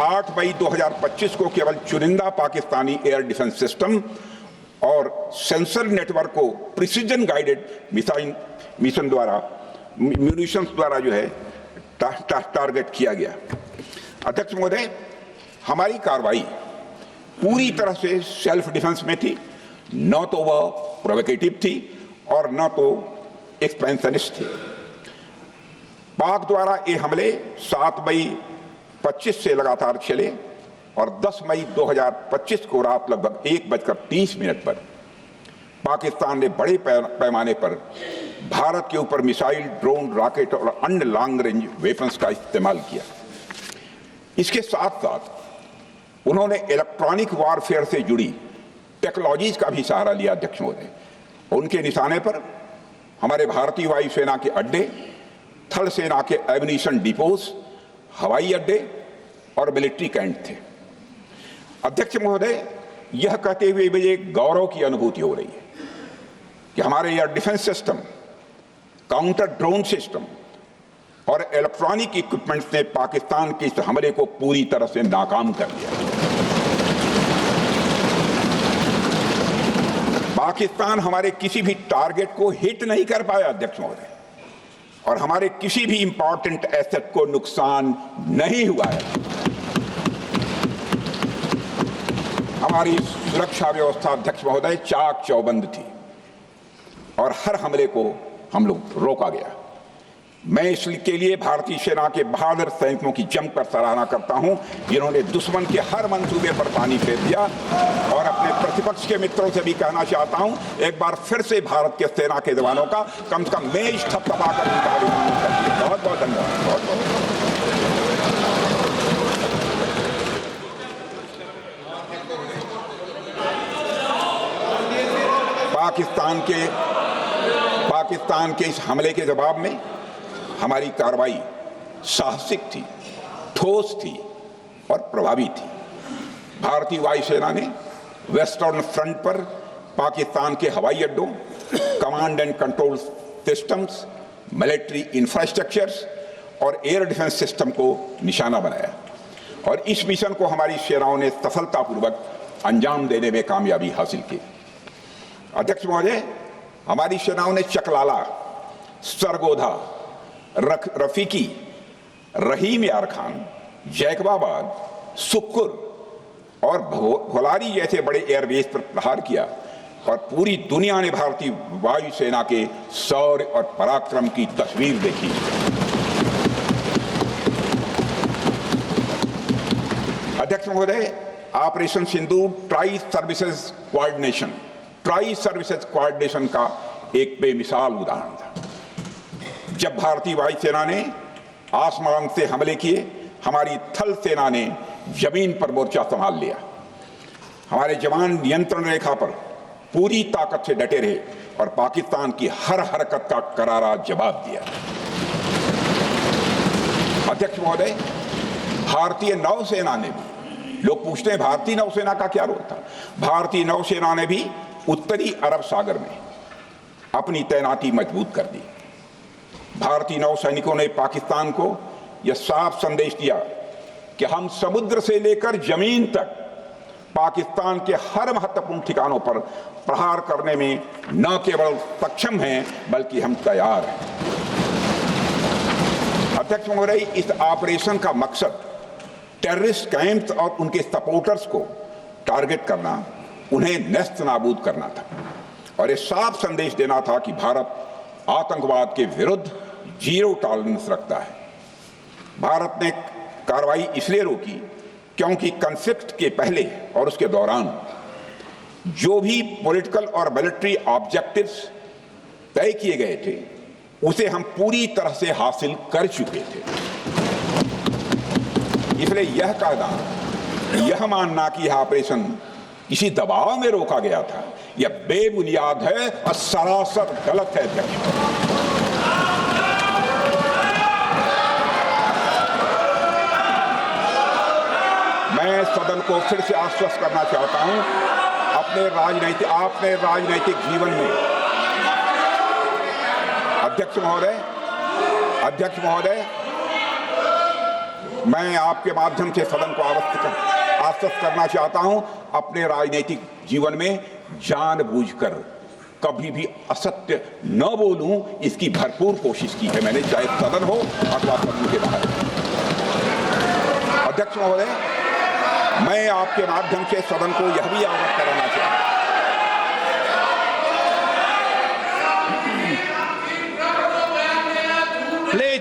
8 मई 2025 को केवल चुनिंदा पाकिस्तानी एयर डिफेंस सिस्टम और सेंसर नेटवर्क को प्रिसीजन गाइडेड मिशन द्वारा म्यूनिशंस द्वारा जो है टारगेट किया गया। अध्यक्ष महोदय, हमारी कार्रवाई पूरी तरह से सेल्फ डिफेंस में थी, न तो वह प्रोवोकेटिव थी और न तो एक्सपेंशनिस्ट थी। पाक द्वारा ये हमले 7 मई 25 से लगातार चले और 10 मई 2025 को रात लगभग 1:30 पर पाकिस्तान ने बड़े पैमाने पर भारत के ऊपर मिसाइल, ड्रोन, रॉकेट और अन्य लॉन्ग रेंज वेपन्स का इस्तेमाल किया। इसके साथ साथ उन्होंने इलेक्ट्रॉनिक वारफेयर से जुड़ी टेक्नोलॉजीज का भी सहारा लिया। अध्यक्ष महोदय, उनके निशाने पर हमारे भारतीय वायुसेना के अड्डे, थल सेना के एम्यूनिशन डिपोज, हवाई अड्डे और मिलिट्री कैंट थे। अध्यक्ष महोदय, यह कहते हुए मुझे गौरव की अनुभूति हो रही है कि हमारे air defence system, counter drone system और इलेक्ट्रॉनिक इक्विपमेंट्स ने पाकिस्तान के इस हमले को पूरी तरह से नाकाम कर दिया। पाकिस्तान हमारे किसी भी टारगेट को हिट नहीं कर पाया अध्यक्ष महोदय, और हमारे किसी भी इंपॉर्टेंट एसेट को नुकसान नहीं हुआ है। हमारी सुरक्षा व्यवस्था अध्यक्ष महोदय चाक चौबंद थी और हर हमले को हम लोग रोका गया। मैं इसके लिए भारतीय सेना के बहादुर सैनिकों की जमकर सराहना करता हूं, जिन्होंने दुश्मन के हर मंसूबे पर पानी फेर दिया। और अपने प्रतिपक्ष के मित्रों से भी कहना चाहता हूं, एक बार फिर से भारत के सेना के जवानों का कम से कम मेज थपथपाकर उनका अभिनंदन करिए। बहुत बहुत धन्यवाद। बहुत बहुत पाकिस्तान के इस हमले के जवाब में हमारी कार्रवाई साहसिक थी, ठोस थी और प्रभावी थी। भारतीय वायुसेना ने वेस्टर्न फ्रंट पर पाकिस्तान के हवाई अड्डों, command and control systems, military infrastructures और एयर डिफेंस सिस्टम को निशाना बनाया और इस मिशन को हमारी सेनाओं ने सफलतापूर्वक अंजाम देने में कामयाबी हासिल की। अध्यक्ष महोदय, हमारी सेनाओं ने चकलाला, सरगोधा, रफीकी, रहीम यार खान, जैकबाबाद, सुक्कुर और भोलारी जैसे बड़े एयरबेस पर प्रहार किया और पूरी दुनिया ने भारतीय वायुसेना के शौर्य और पराक्रम की तस्वीर देखी। अध्यक्ष महोदय, ऑपरेशन सिंदूर ट्राई सर्विसेज कोऑर्डिनेशन का एक बेमिसाल उदाहरण था। जब भारतीय वायुसेना ने आसमान से हमले किए, हमारी थल सेना ने जमीन पर मोर्चा संभाल लिया। हमारे जवान नियंत्रण रेखा पर पूरी ताकत से डटे रहे और पाकिस्तान की हर हरकत का करारा जवाब दिया। अध्यक्ष महोदय, भारतीय नौसेना ने भी, लोग पूछते हैं भारतीय नौसेना का क्या रोल था, भारतीय नौसेना ने भी उत्तरी अरब सागर में अपनी तैनाती मजबूत कर दी। भारतीय नौसैनिकों ने पाकिस्तान को यह साफ संदेश दिया कि हम समुद्र से लेकर जमीन तक पाकिस्तान के हर महत्वपूर्ण ठिकानों पर प्रहार करने में न केवल सक्षम हैं बल्कि हम तैयार हैं। अध्यक्ष महोदय, इस ऑपरेशन का मकसद टेररिस्ट कैंप्स और उनके सपोर्टर्स को टारगेट करना, उन्हें नेस्त नाबूद करना था और ये साफ संदेश देना था कि भारत आतंकवाद के विरुद्ध जीरो टॉलरेंस रखता है। भारत ने कार्रवाई इसलिए रोकी क्योंकि कॉन्फ्लिक्ट के पहले और उसके दौरान जो भी पॉलिटिकल और मिलिट्री ऑब्जेक्टिव्स तय किए गए थे उसे हम पूरी तरह से हासिल कर चुके थे। इसलिए यह कहना, यह मानना कि यह ऑपरेशन किसी दबाव में रोका गया था, यह बेबुनियाद है और सरासर गलत है। मैं सदन को फिर से आश्वस्त करना चाहता हूं, अपने राजनैतिक जीवन में अध्यक्ष महोदय, मैं आपके माध्यम से सदन को आश्वस्त करना चाहता हूं, अपने राजनीतिक जीवन में जानबूझकर कभी भी असत्य न बोलूं, इसकी भरपूर कोशिश की है मैंने, चाहे सदन हो अथवा सदन के बाहर। अध्यक्ष महोदय, मैं आपके माध्यम से सदन को यह भी अवगत कराना चाहता हूं,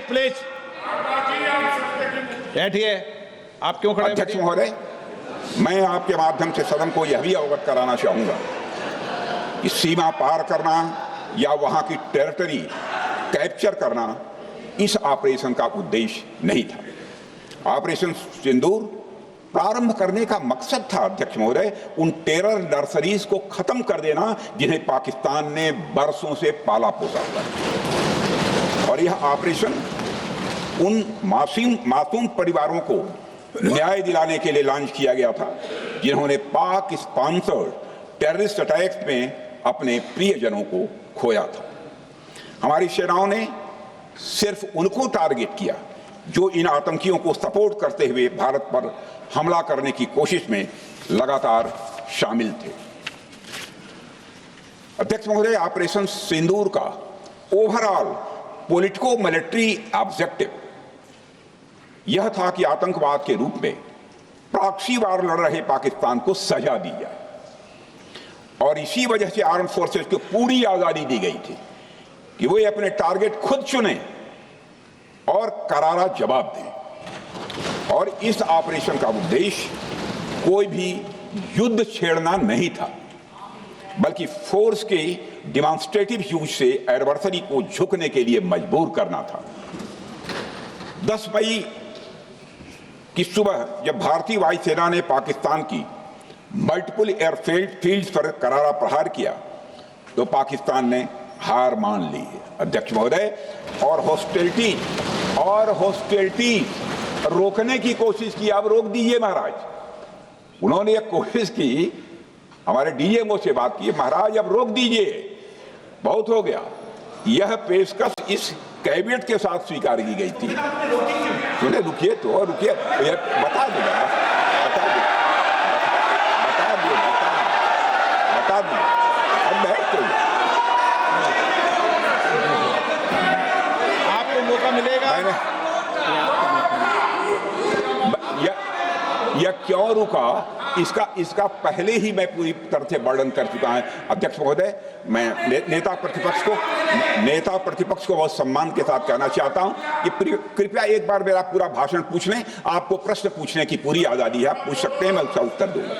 प्लीज बैठिए। आप क्यों खड़े? अध्यक्ष महोदय, मैं आपके माध्यम से सदन को यह भी अवगत कराना चाहूंगा कि सीमा पार करना या वहां की टेरिटरी कैप्चर करना इस ऑपरेशन का उद्देश्य नहीं था। ऑपरेशन सिंदूर प्रारंभ करने का मकसद था अध्यक्ष महोदय, उन टेरर नर्सरीज को खत्म कर देना जिन्हें पाकिस्तान ने बरसों से पाला पोसा था। और यह ऑपरेशन उन मासूम परिवारों को न्याय दिलाने के लिए लॉन्च किया गया था जिन्होंने पाक स्पॉन्सर्ड टेररिस्ट अटैक्स में अपने प्रियजनों को खोया था। हमारी सेनाओं ने सिर्फ उनको टारगेट किया जो इन आतंकियों को सपोर्ट करते हुए भारत पर हमला करने की कोशिश में लगातार शामिल थे। अध्यक्ष महोदय, ऑपरेशन सिंदूर का ओवरऑल पॉलिटिको मिलिट्री ऑब्जेक्टिव यह था कि आतंकवाद के रूप में प्रॉक्सी वार लड़ रहे पाकिस्तान को सजा दी जाए, और इसी वजह से आर्म फोर्सेस को पूरी आजादी दी गई थी कि वे अपने टारगेट खुद चुनें और करारा जवाब दें। और इस ऑपरेशन का उद्देश्य कोई भी युद्ध छेड़ना नहीं था, बल्कि फोर्स के डिमॉन्स्ट्रेटिव यूज से एडवर्सरी को झुकने के लिए मजबूर करना था। 10 मई की सुबह जब भारतीय वायुसेना ने पाकिस्तान की मल्टीपल एयरफील्ड पर करारा प्रहार किया तो पाकिस्तान ने हार मान ली है अध्यक्ष महोदय, और हॉस्टिलिटी रोकने की कोशिश की। अब रोक दीजिए महाराज। उन्होंने एक कोशिश की, हमारे डीएमओ से बात की, महाराज अब रोक दीजिए, बहुत हो गया। यह पेशकश इस कैबिनेट के साथ स्वीकार की गई थी। सुने, रुकिए तो रुकिए, बता दूंगा, अब बैठ तो आपको मौका मिलेगा। यह क्यों रुका, इसका पहले ही मैं पूरी तरह से वर्णन कर चुका है अध्यक्ष महोदय। मैं नेता प्रतिपक्ष को बहुत सम्मान के साथ कहना चाहता हूं कि कृपया एक बार मेरा पूरा भाषण पूछ लें। आपको प्रश्न पूछने की पूरी आजादी है, आप पूछ सकते हैं, मैं उसका उत्तर दूंगा।